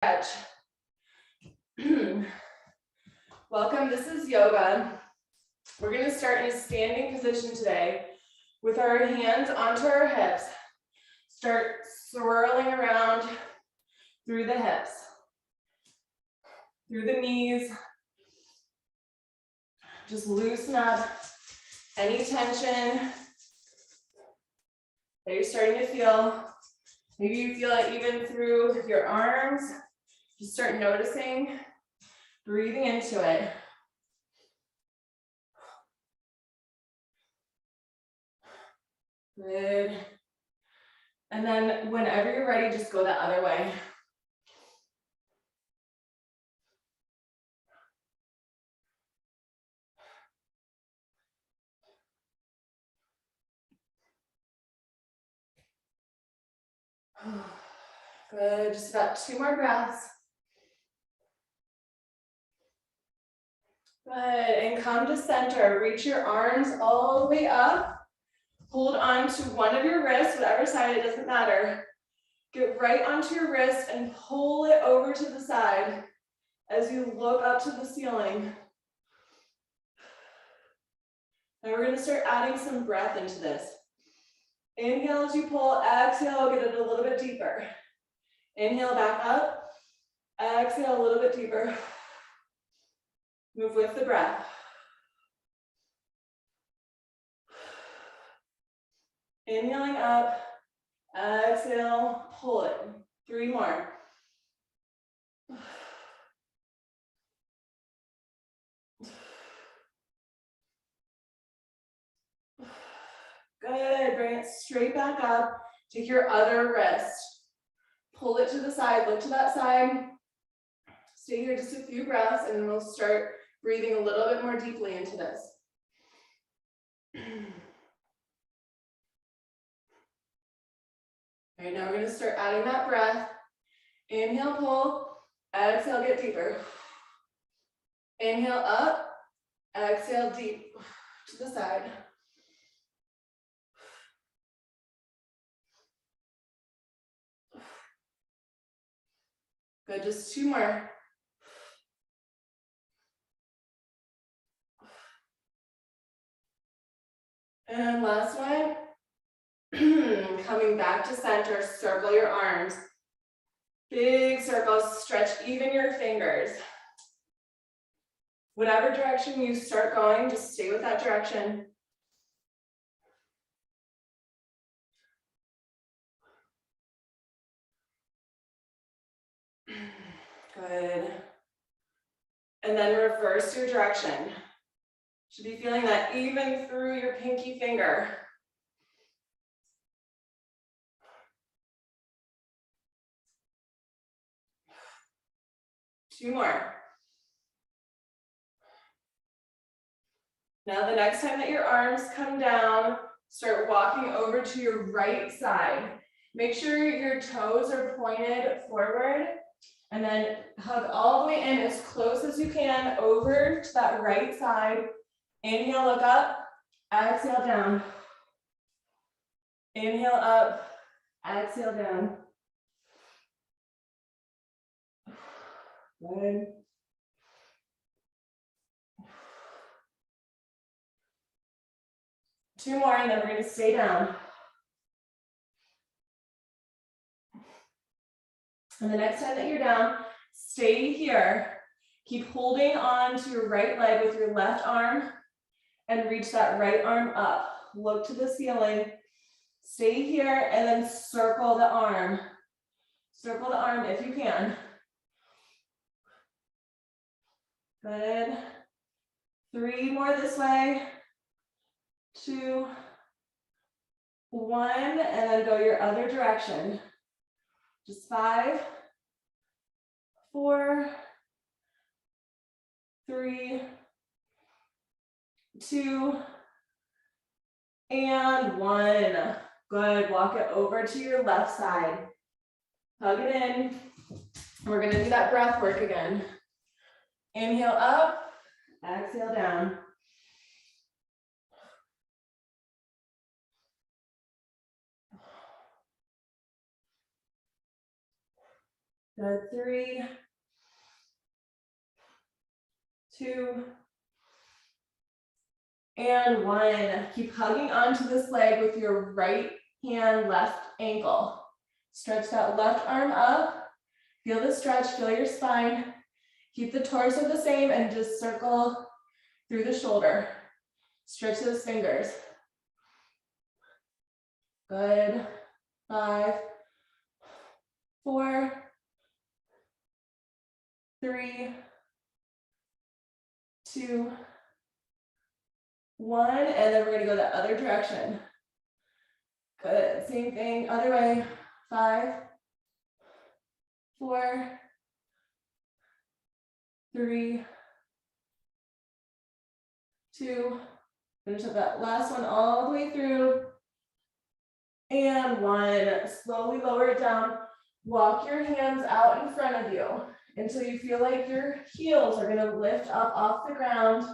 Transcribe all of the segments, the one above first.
Stretch. Welcome, this is yoga. We're going to start in a standing position today with our hands onto our hips. Start swirling around through the hips, through the knees. Just loosen up any tension that you're starting to feel. Maybe you feel it even through your arms. Just start noticing, breathing into it. Good. And then whenever you're ready, just go the other way. Good, just about 2 more breaths. Good, and come to center. Reach your arms all the way up. Hold on to one of your wrists, whatever side, it doesn't matter. Get right onto your wrist and pull it over to the side as you look up to the ceiling. Now we're going to start adding some breath into this. Inhale as you pull, exhale, get it a little bit deeper. Inhale back up, exhale a little bit deeper. Move with the breath. Inhaling up, exhale, pull it. 3 more. Good, bring it straight back up. Take your other wrist. Pull it to the side, look to that side. Stay here just a few breaths and then we'll start breathing a little bit more deeply into this. All right, now we're going to start adding that breath. Inhale, pull. Exhale, get deeper. Inhale up. Exhale, deep to the side. Good, just 2 more. And last one. Coming back to center, circle your arms. Big circles, stretch even your fingers. Whatever direction you start going, just stay with that direction. Good. And then reverse your direction. Should be feeling that even through your pinky finger. Two more. Now the next time that your arms come down, start walking over to your right side. Make sure your toes are pointed forward and then hug all the way in as close as you can over to that right side. Inhale, look up, exhale down. Inhale up, exhale down. Good. Two more, and then we're going to stay down. And the next time that you're down, stay here. Keep holding on to your right leg with your left arm and reach that right arm up. Look to the ceiling. Stay here and then circle the arm. Circle the arm if you can. Good. 3 more this way. 2, 1, and then go your other direction. Just 5, 4, 3, 2, and 1. Good, walk it over to your left side. Hug it in. We're gonna do that breath work again. Inhale up, exhale down. Good, 3, 2, and 1. Keep hugging onto this leg with your right hand, left ankle. Stretch that left arm up. Feel the stretch, feel your spine. Keep the torso the same and just circle through the shoulder. Stretch those fingers. Good. 5, 4, 3, 2, 1, and then we're gonna go the other direction. Good, same thing, other way. 5, 4, 3, 2, finish up that last one all the way through. And 1, slowly lower it down. Walk your hands out in front of you until you feel like your heels are gonna lift up off the ground.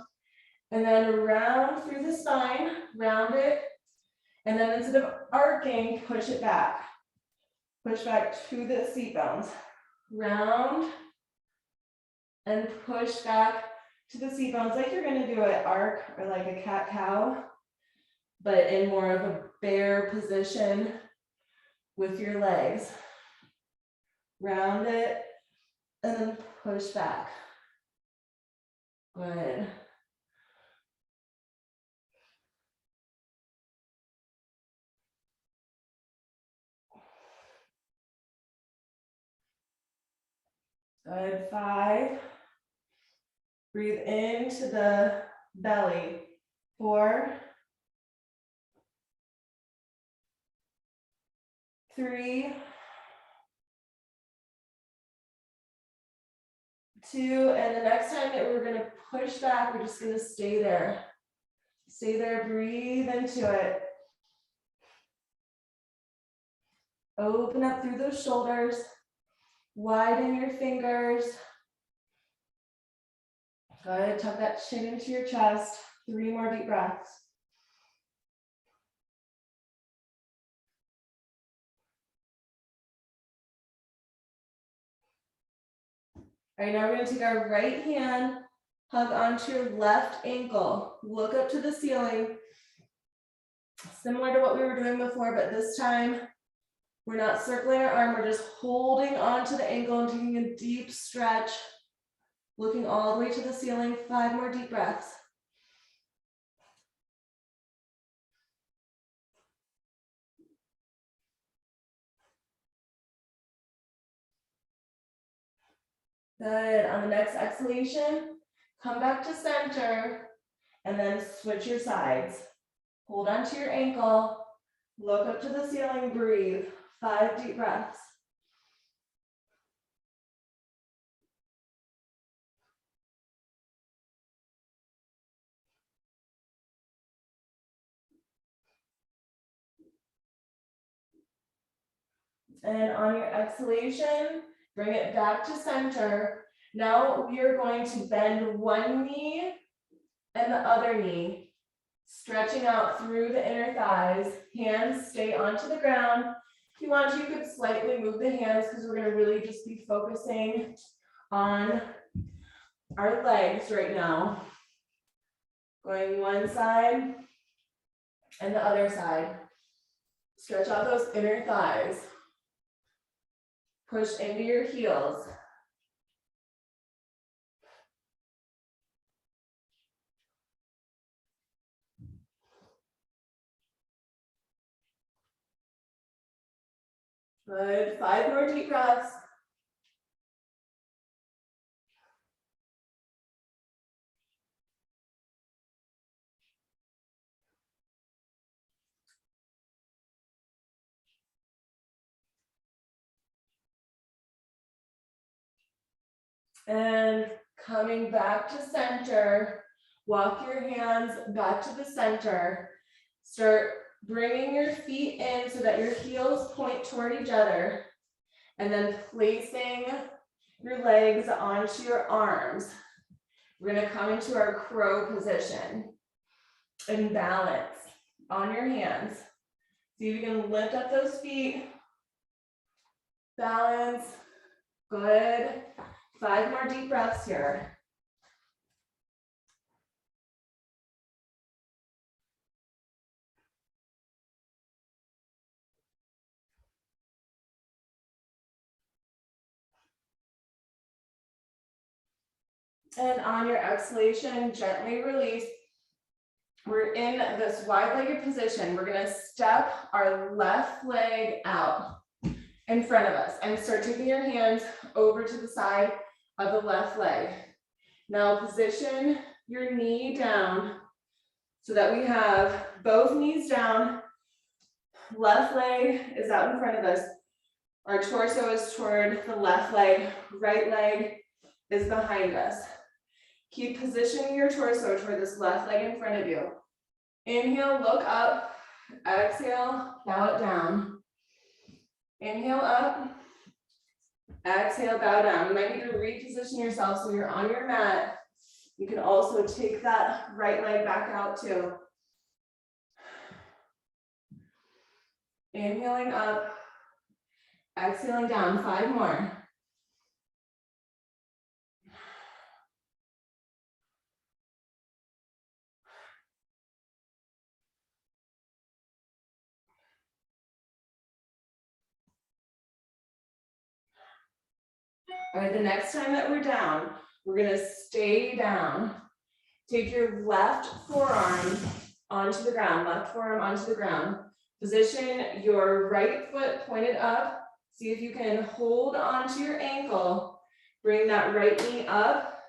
And then round through the spine, round it. And then instead of arcing, push it back. Push back to the seat bones. Round and push back to the seat bones like you're gonna do an arc or like a cat-cow, but in more of a bear position with your legs. Round it and then push back. Good. Good, 5. Breathe into the belly. 4, 3, 2, and the next time that we're gonna push back, we're just gonna stay there. Stay there, breathe into it. Open up through those shoulders. Widen your fingers. Good, tuck that chin into your chest. 3 more deep breaths. All right, now we're gonna take our right hand, hug onto your left ankle. Look up to the ceiling. Similar to what we were doing before, but this time, we're not circling our arm, we're just holding onto the ankle and taking a deep stretch. Looking all the way to the ceiling, 5 more deep breaths. Good, on the next exhalation, come back to center and then switch your sides. Hold onto your ankle, look up to the ceiling, breathe. 5 deep breaths. And on your exhalation, bring it back to center. Now we are going to bend one knee and the other knee, stretching out through the inner thighs. Hands stay onto the ground. If you want to, you could slightly move the hands because we're going to really just be focusing on our legs right now. Going one side and the other side. Stretch out those inner thighs. Push into your heels. Good, 5 more deep breaths. And coming back to center, walk your hands back to the center. Start bringing your feet in so that your heels point toward each other. And then placing your legs onto your arms. We're gonna come into our crow position and balance on your hands. See if you can lift up those feet, balance, Good. 5 more deep breaths here. And on your exhalation, gently release. We're in this wide-legged position. We're gonna step our left leg out in front of us and start taking your hands over to the side of the left leg. Now position your knee down so that we have both knees down. Left leg is out in front of us. Our torso is toward the left leg. Right leg is behind us. Keep positioning your torso toward this left leg in front of you. Inhale, look up. Exhale, bow it down. Inhale up. Exhale, bow down. You might need to reposition yourself so you're on your mat. You can also take that right leg back out too. Inhaling up. Exhaling down. 5 more. All right, the next time that we're down, we're gonna stay down. Take your left forearm onto the ground, left forearm onto the ground. Position your right foot pointed up. See if you can hold onto your ankle. Bring that right knee up.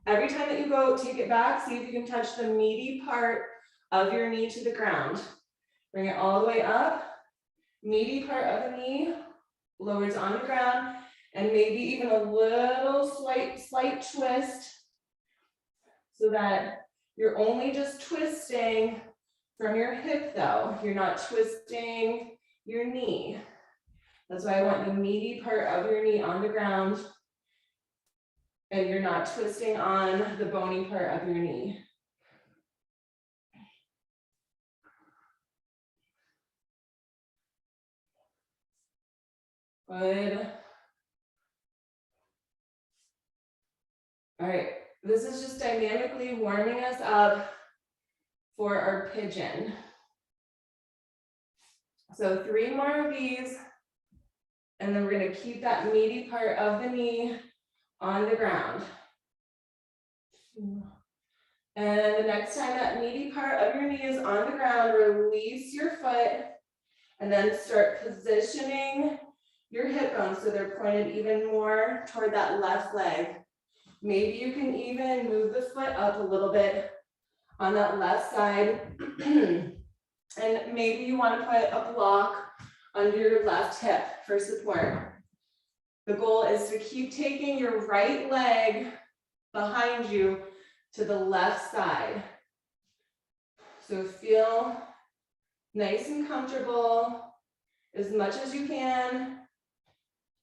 Every time that you go, take it back. See if you can touch the meaty part of your knee to the ground. Bring it all the way up. Meaty part of the knee lowers on the ground. And maybe even a little slight twist so that you're only just twisting from your hip though. You're not twisting your knee. That's why I want the meaty part of your knee on the ground and you're not twisting on the bony part of your knee. Good. All right, this is just dynamically warming us up for our pigeon. So 3 more of these, and then we're gonna keep that meaty part of the knee on the ground. And the next time that meaty part of your knee is on the ground, release your foot, and then start positioning your hip bones so they're pointed even more toward that left leg. Maybe you can even move the foot up a little bit on that left side. And maybe you want to put a block under your left hip for support. The goal is to keep taking your right leg behind you to the left side. So feel nice and comfortable as much as you can.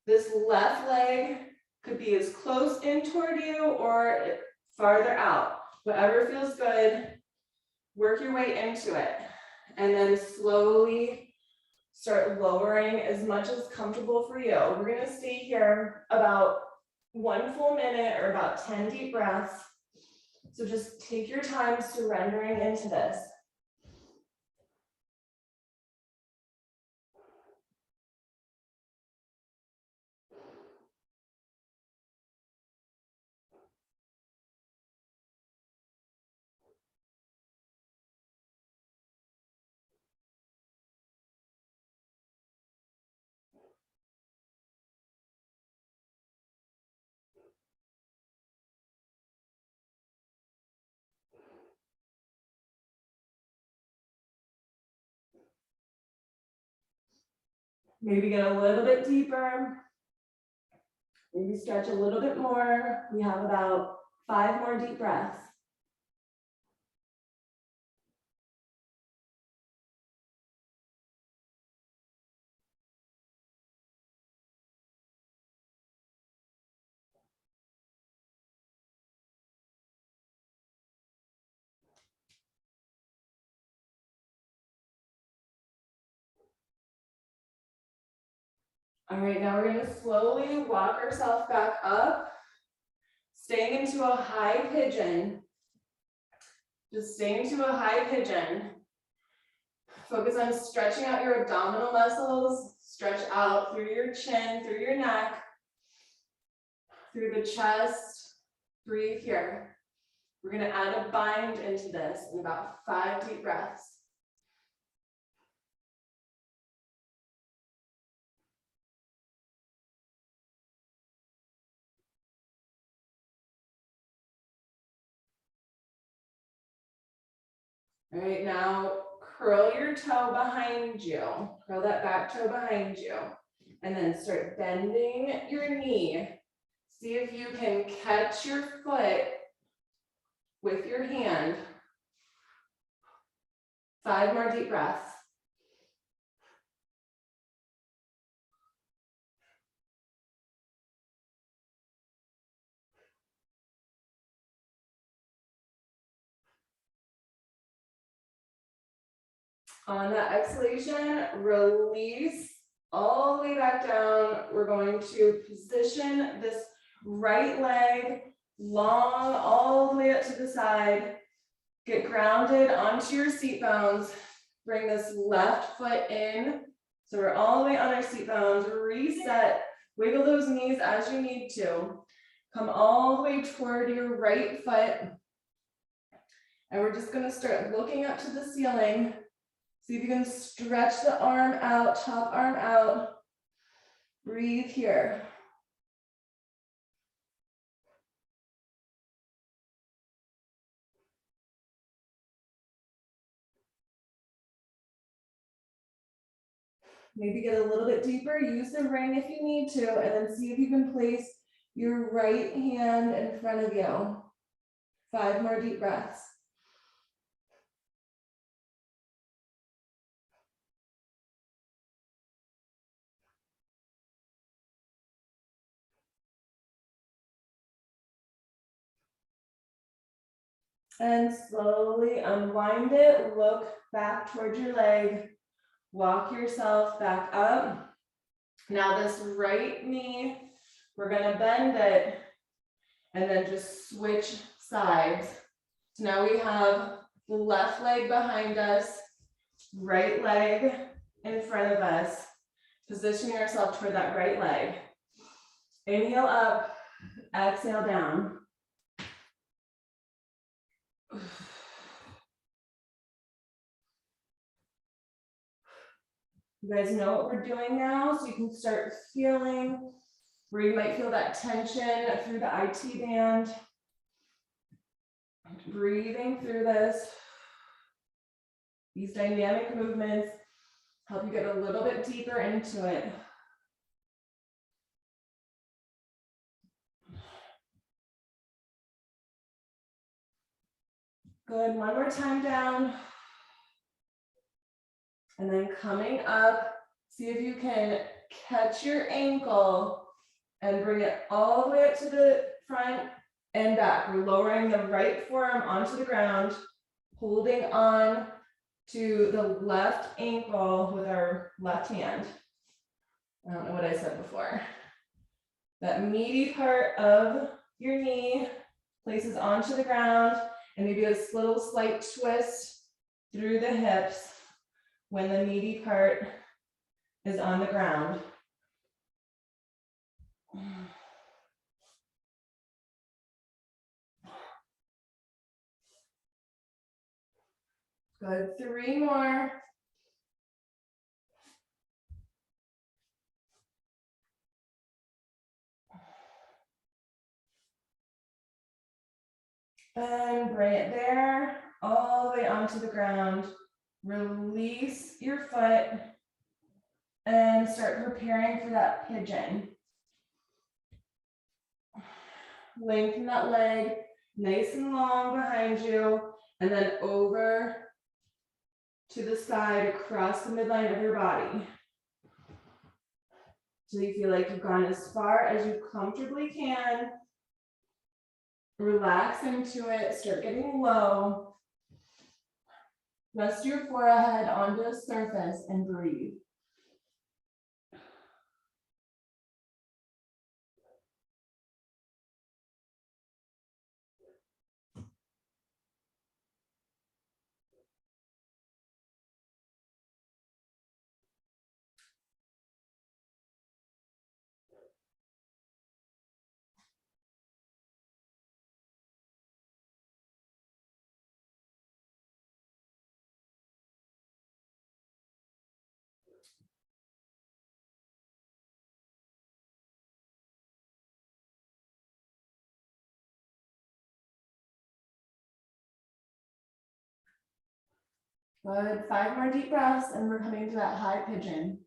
This left leg could be as close in toward you or farther out, whatever feels good. Work your way into it and then slowly start lowering as much as comfortable for you. We're gonna stay here about 1 full minute or about 10 deep breaths. So just take your time surrendering into this. Maybe get a little bit deeper. Maybe stretch a little bit more. We have about 5 more deep breaths. All right, now we're gonna slowly walk ourselves back up, staying into a high pigeon. Just staying to a high pigeon. Focus on stretching out your abdominal muscles, stretch out through your chin, through your neck, through the chest. Breathe here. We're gonna add a bind into this in about 5 deep breaths. All right, now curl your toe behind you. Curl that back toe behind you. And then start bending your knee. See if you can catch your foot with your hand. 5 more deep breaths. On that exhalation, release all the way back down. We're going to position this right leg long all the way up to the side. Get grounded onto your seat bones. Bring this left foot in. So we're all the way on our seat bones. Reset. Wiggle those knees as you need to. Come all the way toward your right foot. And we're just going to start looking up to the ceiling. See if you can stretch the arm out, top arm out. Breathe here. Maybe get a little bit deeper, use the ring if you need to, and then see if you can place your right hand in front of you. 5 more deep breaths. And slowly unwind it, look back towards your leg, walk yourself back up. Now this right knee, we're gonna bend it and then just switch sides. So now we have the left leg behind us, right leg in front of us. Position yourself toward that right leg. Inhale up, exhale down. You guys know what we're doing now, so you can start feeling where you might feel that tension through the IT band. Breathing through this. These dynamic movements help you get a little bit deeper into it. Good, one more time down. And then coming up, see if you can catch your ankle and bring it all the way up to the front and back. We're lowering the right forearm onto the ground, holding on to the left ankle with our left hand. I don't know what I said before. That meaty part of your knee places onto the ground, and maybe a little slight twist through the hips when the meaty part is on the ground. Good, 3 more. And bring it there, all the way onto the ground. Release your foot and start preparing for that pigeon. Lengthen that leg nice and long behind you, and then over to the side across the midline of your body. So you feel like you've gone as far as you comfortably can. Relax into it, start getting low. Rest your forehead onto the surface and breathe. Good, 5 more deep breaths and we're coming to that high pigeon.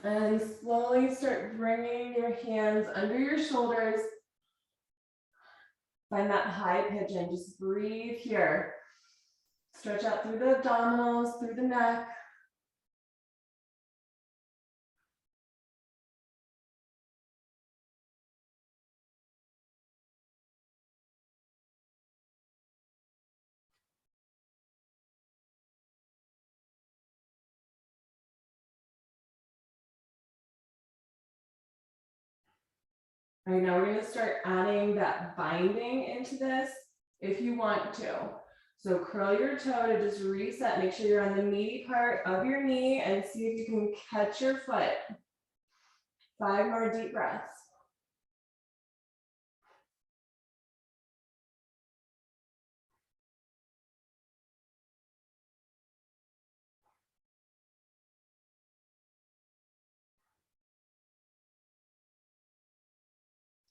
And slowly start bringing your hands under your shoulders. Find that high pigeon, just breathe here. Stretch out through the abdominals, through the neck. All right, now we're gonna start adding that binding into this if you want to. So curl your toe to just reset, make sure you're on the meaty part of your knee and see if you can catch your foot. 5 more deep breaths.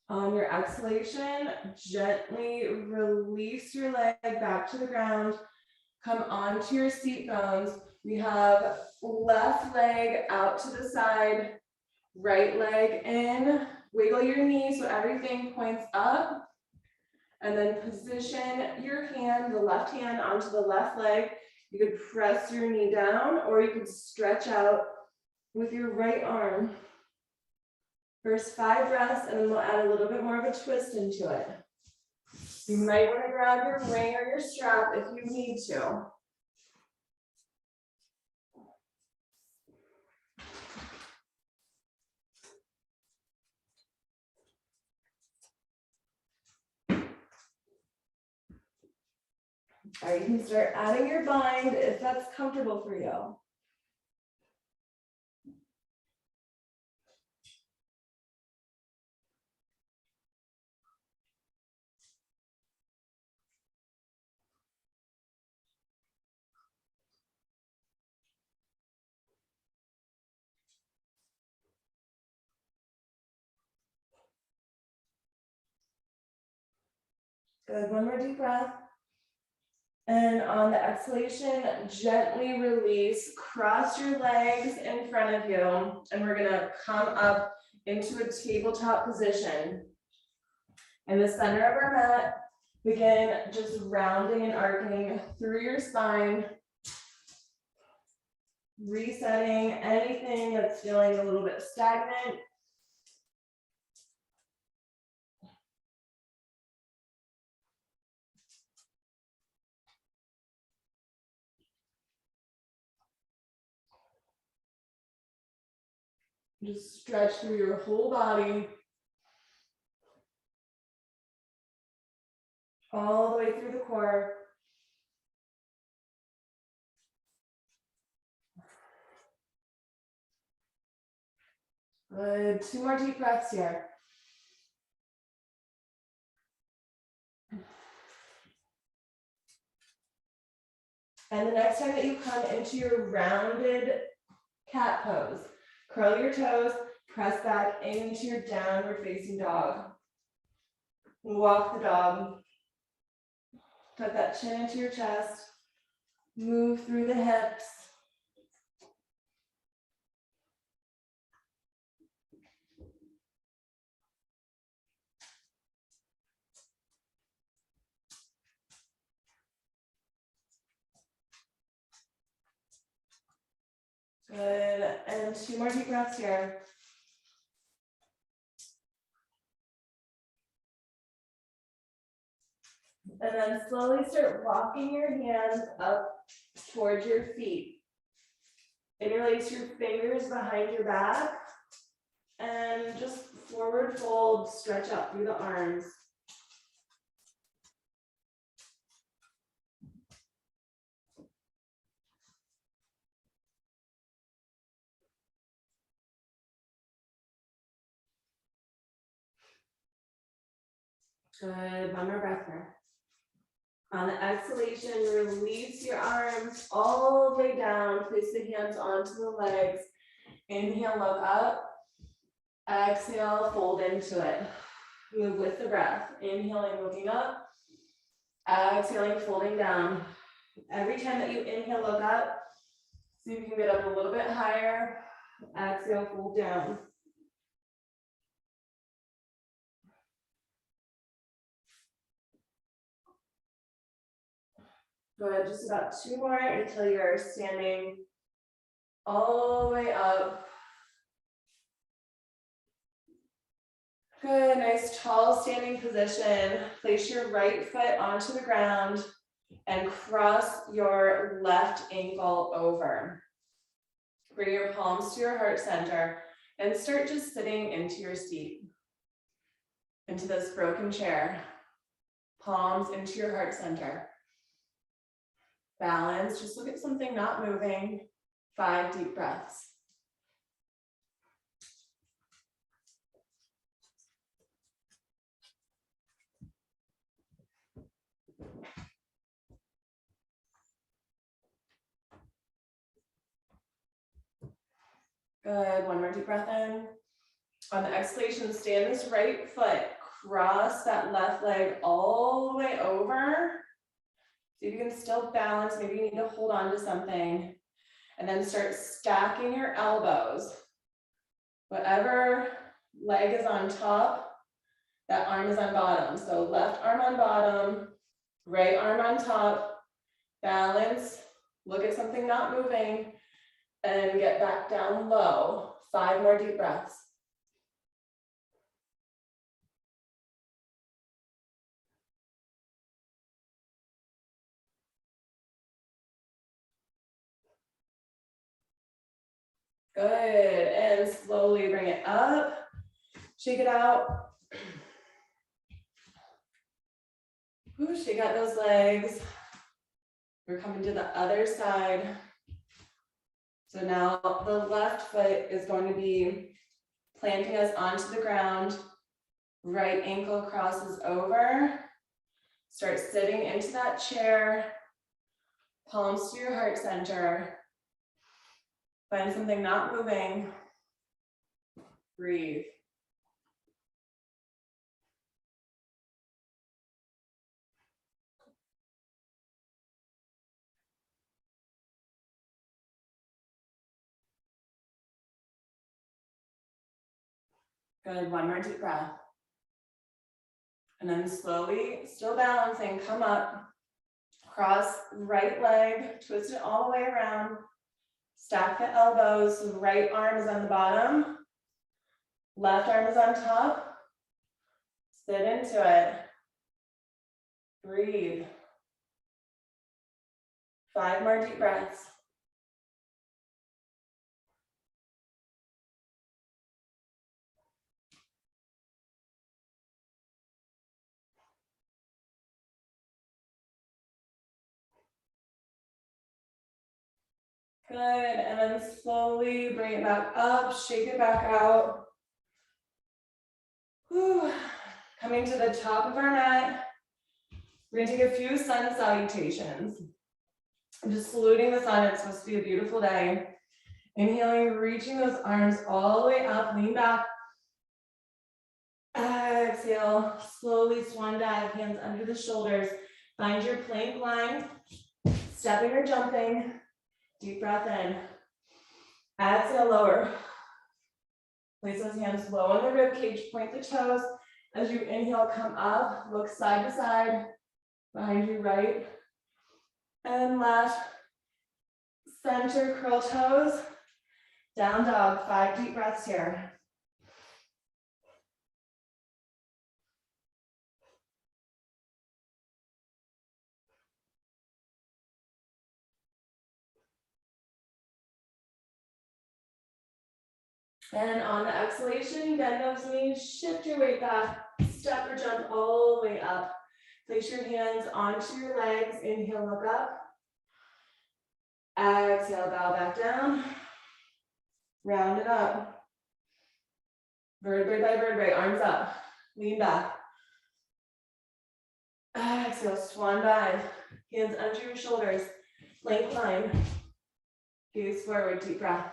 On your exhalation, gently release your leg back to the ground. Come onto your seat bones. We have left leg out to the side, right leg in. Wiggle your knee so everything points up. And then position your hand, the left hand onto the left leg. You could press your knee down or you could stretch out with your right arm. First 5 breaths, and then we'll add a little bit more of a twist into it. You might want to grab your ring or your strap if you need to. All right, you can start adding your bind if that's comfortable for you. Good, 1 more deep breath. And on the exhalation, gently release, cross your legs in front of you, and we're gonna come up into a tabletop position. In the center of our mat, begin just rounding and arcing through your spine, resetting anything that's feeling a little bit stagnant. Just stretch through your whole body, all the way through the core. Good, 2 more deep breaths here. And the next time that you come into your rounded cat pose, curl your toes, press back into your downward facing dog. Walk the dog. Tuck that chin into your chest. Move through the hips. Good, and 2 more deep breaths here. And then slowly start walking your hands up towards your feet. Interlace your fingers behind your back and just forward fold, stretch out through the arms. Good, one more breath here. On the exhalation, release your arms all the way down, place the hands onto the legs. Inhale, look up. Exhale, fold into it. Move with the breath. Inhaling, looking up. Exhaling, folding down. Every time that you inhale, look up. See if you can get up a little bit higher. Exhale, fold down. Good, just about 2 more until you're standing all the way up. Good, nice tall standing position. Place your right foot onto the ground and cross your left ankle over. Bring your palms to your heart center and start just sitting into your seat, into this broken chair. Palms into your heart center. Balance, just look at something not moving. 5 deep breaths. Good, one more deep breath in. On the exhalation, stand this right foot, cross that left leg all the way over. See if you can still balance, maybe you need to hold on to something. And then start stacking your elbows. Whatever leg is on top, that arm is on bottom. So left arm on bottom, right arm on top, balance, look at something not moving, and get back down low. 5 more deep breaths. Good, and slowly bring it up, shake it out. Ooh, shake out those legs. We're coming to the other side. So now the left foot is going to be planting us onto the ground. Right ankle crosses over. Start sitting into that chair. Palms to your heart center. Find something not moving. Breathe. Good, one more deep breath. And then slowly, still balancing, come up. Cross right leg, twist it all the way around. Stack the elbows, so the right arm is on the bottom. Left arm is on top. Sit into it. Breathe. 5 more deep breaths. Good, and then slowly bring it back up, shake it back out. Whew. Coming to the top of our mat. We're gonna take a few sun salutations. I'm just saluting the sun, it's supposed to be a beautiful day. Inhaling, reaching those arms all the way up, lean back. Exhale, slowly swan dive, hands under the shoulders. Find your plank line, stepping or jumping. Deep breath in. Exhale, lower. Place those hands low on the rib cage, point the toes. As you inhale, come up, look side to side, behind you, right and left. Center, curl toes, down dog, 5 deep breaths here. And on the exhalation, bend those knees, shift your weight back, step or jump all the way up. Place your hands onto your legs, inhale, look up. Exhale, bow back down. Round it up. Vertebrae by vertebrae, arms up, lean back. Exhale, swan dive. Hands under your shoulders. Plank line. Gaze forward, deep breath.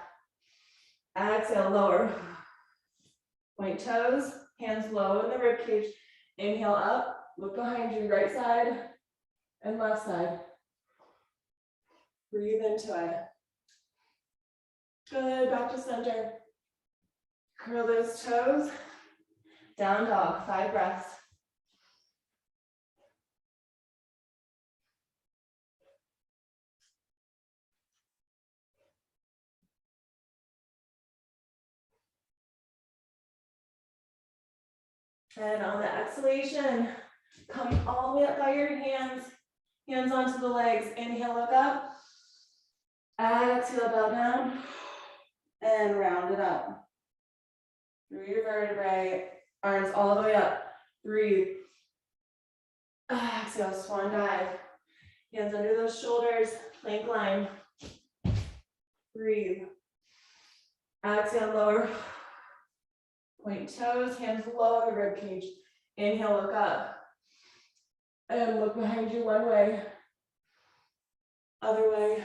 Exhale, lower. Point toes, hands low in the rib cage. Inhale up, look behind you, right side and left side. Breathe into it. Good, back to center. Curl those toes. Down dog, 5 breaths. And on the exhalation, come all the way up by your hands. Hands onto the legs. Inhale, look up. Exhale, bow down. And round it up. Through your vertebrae. Arms all the way up. Breathe. Exhale, swan dive. Hands under those shoulders. Plank line. Breathe. Exhale, lower. Point toes, hands low on the rib cage. Inhale, look up. And look behind you one way. Other way.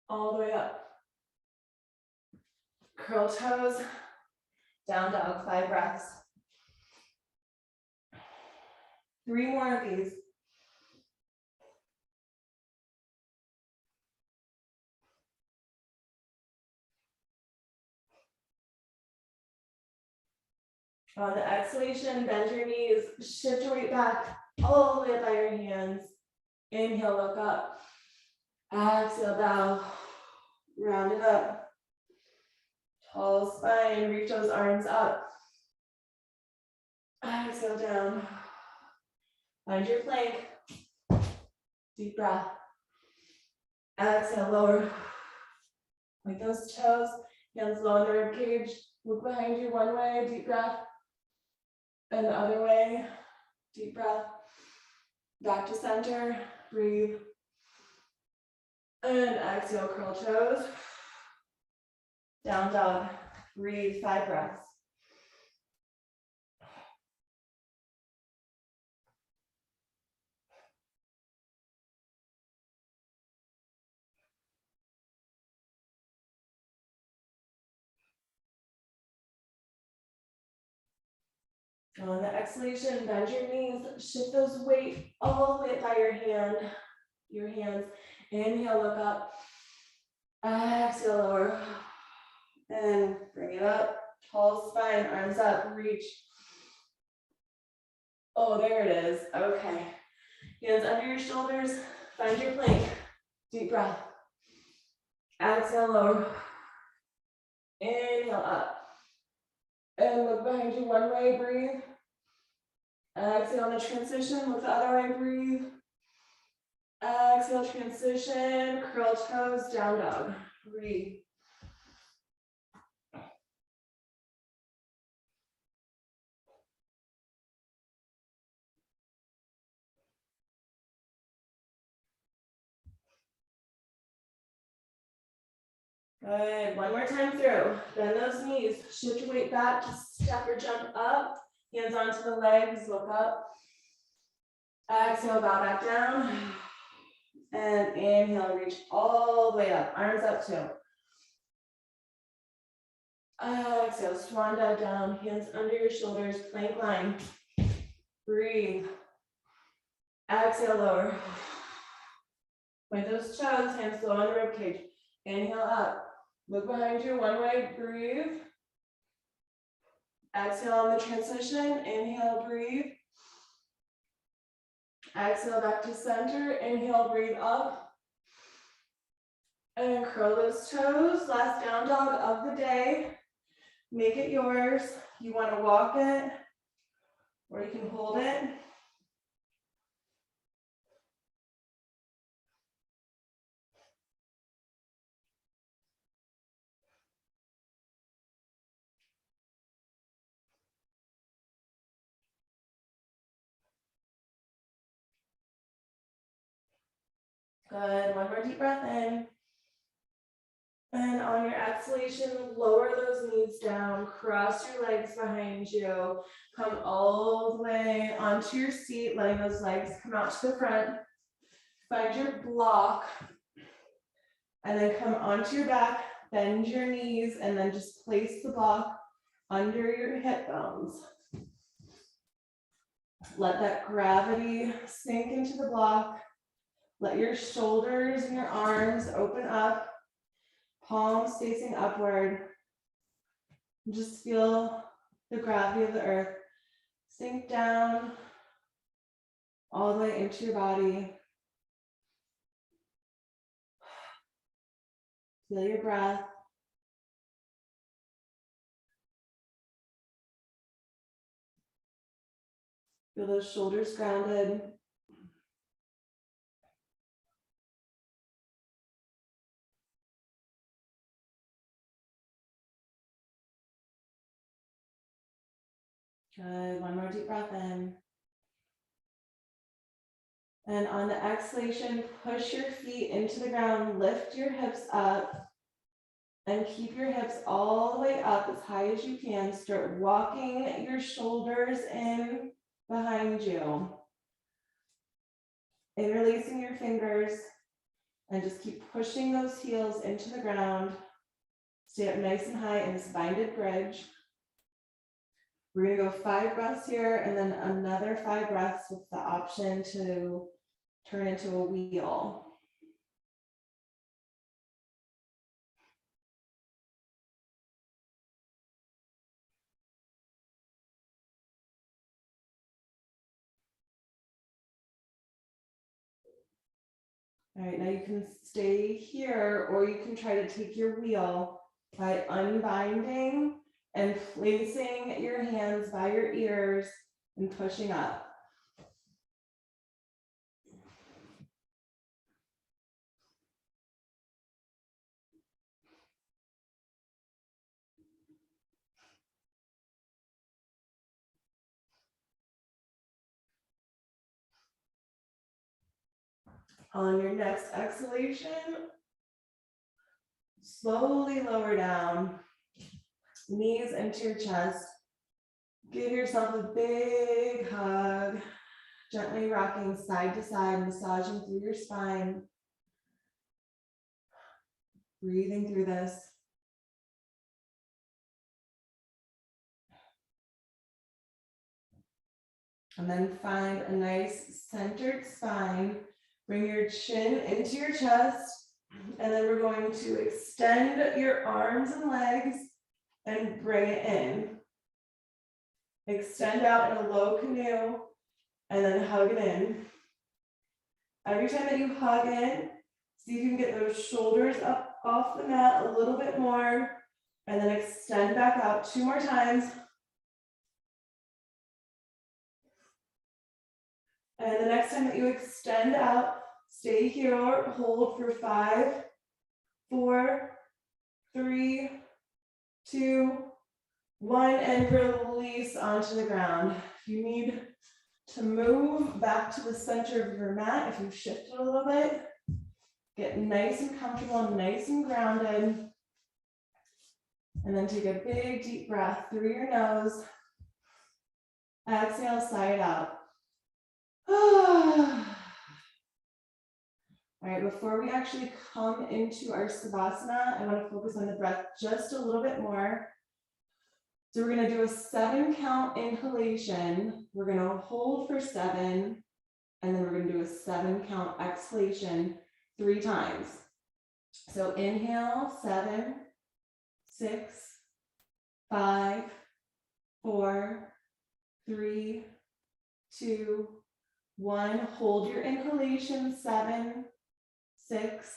All the way up. Curl toes. Down dog, 5 breaths. 3 more of these. On the exhalation, bend your knees, shift your weight back all the way by your hands. Inhale, look up. Exhale, bow. Round it up. Tall spine, reach those arms up. Exhale down. Find your plank. Deep breath. Exhale, lower. Like those toes, hands low in the rib cage. Look behind you one way, deep breath. And the other way, deep breath. Back to center, breathe. And exhale, curl toes. Down dog, breathe, 5 breaths. On the exhalation, bend your knees, shift those weight all the way by your hands. Inhale, look up. Exhale, lower. And bring it up. Tall spine, arms up, reach. Oh, there it is. Okay. Hands under your shoulders. Find your plank. Deep breath. Exhale, lower. Inhale, up. And look behind you one way, breathe. Exhale on the transition, look the other way, breathe. Exhale, transition, curl toes, down dog, breathe. Good, one more time through. Bend those knees, shift your weight back, step or jump up. Hands onto the legs, look up. Exhale, bow back down. And inhale, reach all the way up, arms up too. Exhale, swan dive down, hands under your shoulders, plank line. Breathe. Exhale, lower. Point those toes, hands low on the rib cage. Inhale up. Look behind you, one way, breathe. Exhale on the transition, inhale, breathe. Exhale back to center, inhale, breathe up. And curl those toes, last down dog of the day. Make it yours. You want to walk it, or you can hold it. Good, one more deep breath in. And on your exhalation, lower those knees down, cross your legs behind you, come all the way onto your seat, letting those legs come out to the front. Find your block, and then come onto your back, bend your knees, and then just place the block under your hip bones. Let that gravity sink into the block. Let your shoulders and your arms open up, palms facing upward. Just feel the gravity of the earth sink down all the way into your body. Feel your breath. Feel those shoulders grounded. Good, one more deep breath in. And on the exhalation, push your feet into the ground, lift your hips up, and keep your hips all the way up as high as you can. Start walking your shoulders in behind you. Interlacing your fingers, and just keep pushing those heels into the ground. Stay up nice and high in this binded bridge. We're gonna go 5 breaths here, and then another 5 breaths with the option to turn into a wheel. All right, now you can stay here, or you can try to take your wheel by unbinding and placing your hands by your ears and pushing up. On your next exhalation, slowly lower down, knees into your chest. Give yourself a big hug, gently rocking side to side, massaging through your spine. Breathing through this. And then find a nice centered spine. Bring your chin into your chest. And then we're going to extend your arms and legs and bring it in. Extend out in a low canoe and then hug it in. Every time that you hug in, see if you can get those shoulders up off the mat a little bit more, and then extend back out 2 more times. And the next time that you extend out, stay here, hold for 5, 4, 3, 2, 1, and release onto the ground. If you need to move back to the center of your mat, if you shift it a little bit, get nice and comfortable and nice and grounded. And then take a big deep breath through your nose. Exhale, sigh it out. All right, before we actually come into our Savasana, I want to focus on the breath just a little bit more. So we're going to do a 7 count inhalation. We're going to hold for 7, and then we're going to do a 7 count exhalation 3 times. So inhale, 7, 6, 5, 4, 3, 2, 1. Hold your inhalation, 7, 6,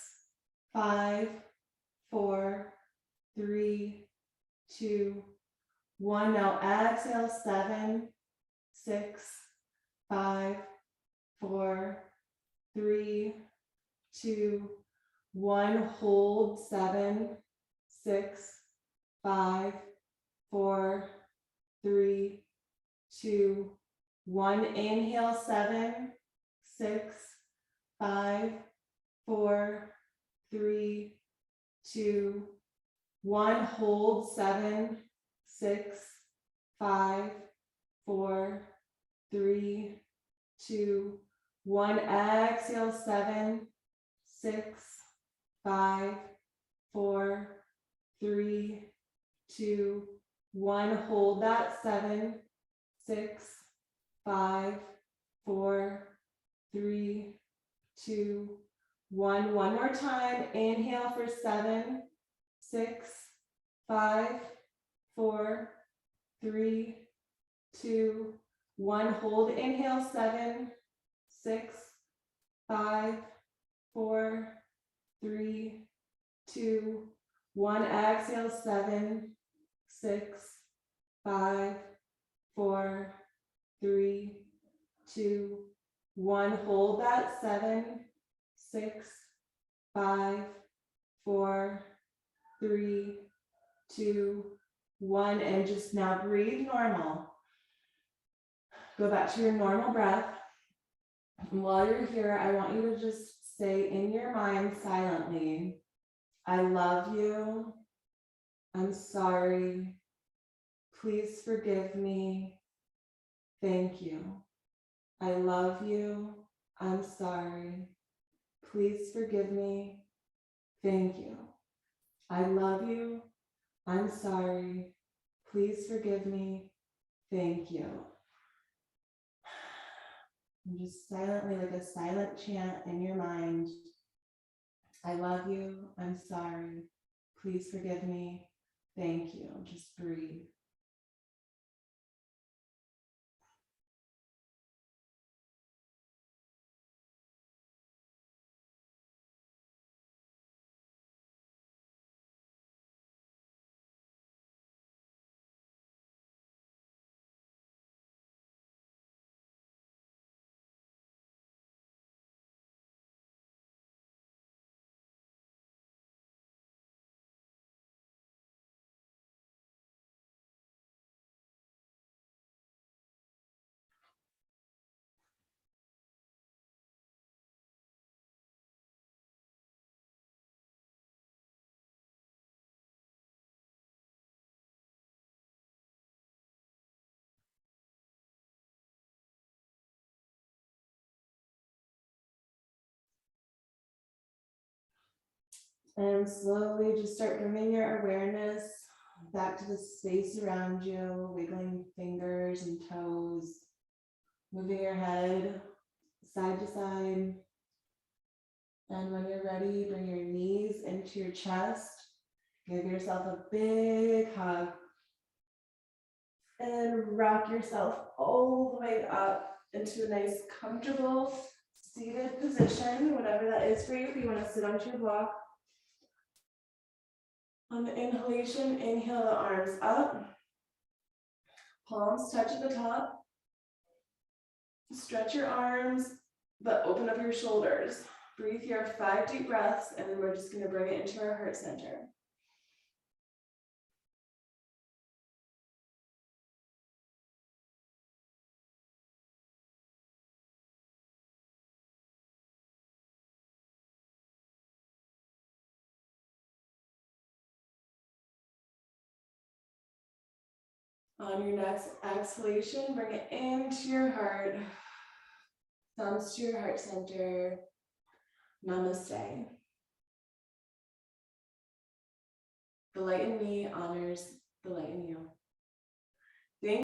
5, 4, 3, 2, 1. Now exhale, 7, 6, 5, 4, 3, 2, 1. Hold 7, 6, 5, 4, 3, 2, 1. Inhale, 7, 6, 5, 4, 3, 2, 1. Hold 7, 6, 5, 4, 3, 2, 1. Exhale 7, 6, 5, 4, 3, 2, 1. Hold that 7, 6, 5, 4, 3, 2, 1. One more time. Inhale for 7, 6, 5, 4, 3, 2, 1. Hold. Inhale 7, 6, 5, 4, 3, 2, 1. Exhale 7, 6, 5, 4, 3, 2, 1. Hold that 7, 6, 5, 4, 3, 2, 1. And just now breathe normal. Go back to your normal breath. And while you're here, I want you to just say in your mind silently, I love you. I'm sorry. Please forgive me. Thank you. I love you. I'm sorry. Please forgive me. Thank you. I love you. I'm sorry. Please forgive me. Thank you. And just silently, like a silent chant in your mind. I love you. I'm sorry. Please forgive me. Thank you. Just breathe. And slowly just start bringing your awareness back to the space around you, wiggling fingers and toes, moving your head side to side. And when you're ready, bring your knees into your chest. Give yourself a big hug. And rock yourself all the way up into a nice, comfortable, seated position, whatever that is for you. If you want to sit onto your block. On the inhalation, inhale the arms up. Palms touch at the top. Stretch your arms, but open up your shoulders. Breathe here 5 deep breaths, and then we're just going to bring it into our heart center. On your next exhalation, bring it into your heart. Thumbs to your heart center. Namaste. The light in me honors the light in you.